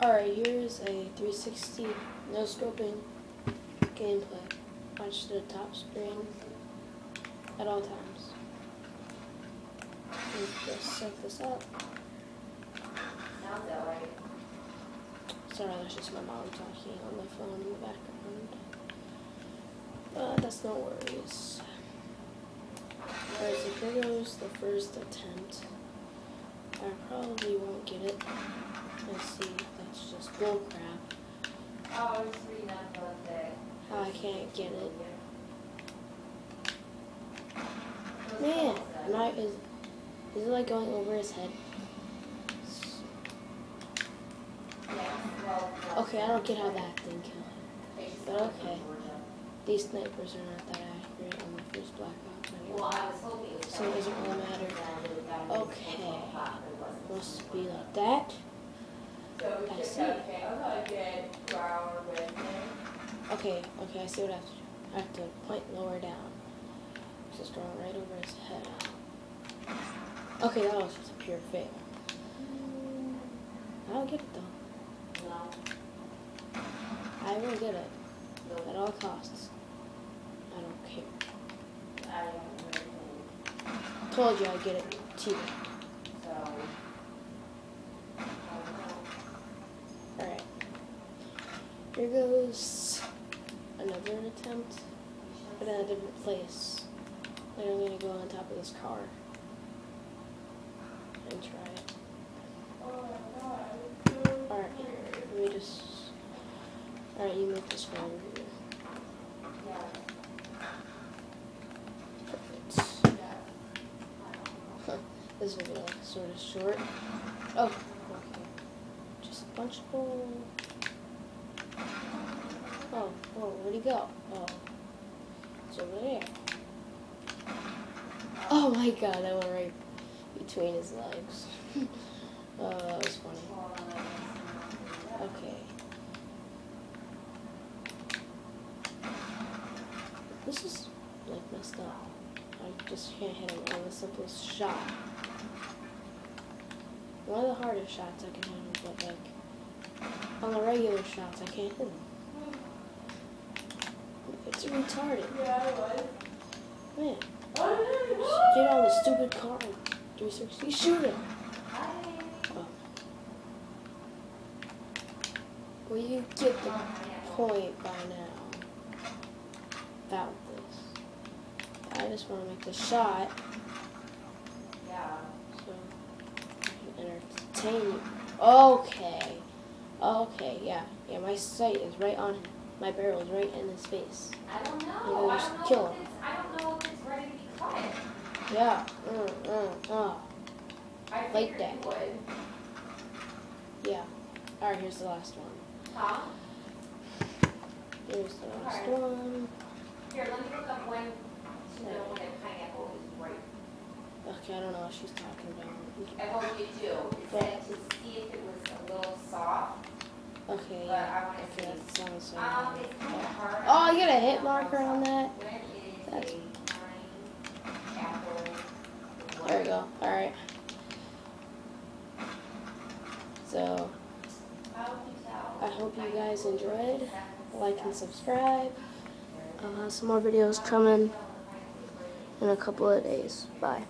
Alright, here's a 360 no scoping gameplay. Watch the top screen at all times. And just set this up. Sounds alright. Sorry, that's just my mom talking on the phone in the background. That's no worries. Alright, so here goes the first attempt. I probably won't get it. Let's see, that's just bull crap. Oh, I was reading that the other day. How I can't get it. Man, is it like going over his head? Okay, I don't get how that thing killed him. But okay. These snipers are not that accurate on the first Black Ops anyway. So it doesn't really matter. Okay. Must be like that. I see. Okay, I see what I have to do. I have to point lower down. Just going right over his head. Okay, that was just a pure fail. I'll get it though. I will get it. At all costs. I don't care. Told you I'd get it cheaper. Alright. Here goes another attempt, but in a different place. And I'm going to go on top of this car and try it. Alright, let me just... Alright, you make this one over here. Perfect. Huh. This will be like sort of short. Oh, okay. Just punchable. Oh, where'd he go? Oh, it's over there. Oh my god, that went right between his legs. That was funny. Okay. This is like messed up. I just can't hit him on the simplest shot. One of the hardest shots I can hit him, but like on the regular shots I can't hit him. It's retarded. Yeah, I was. Man. Just get on the stupid car and 360 shoot him. Oh. Well, you get the point by now about this. I just want to make the shot so I can entertain you. Okay, yeah, my sight is right on him. My barrel is right in his face. I don't know. I'm gonna just kill him. I don't know if it's ready to be cut. Yeah. I Like figured that. you would. Yeah. Alright, here's the last one. Huh? Here's the last one. Here, let me look up when to know when a pineapple is ripe. Okay, I don't know what she's talking about. I hope you do. It said to see if it was a little soft. Okay, But I yeah. want to Okay, see. that sounds so It's kind of hard. Oh, you got a hit marker on that? When is That's... a pineapple? There we go. Alright. So, I hope you guys enjoyed. Like and subscribe. I'll have some more videos coming in a couple of days. Bye.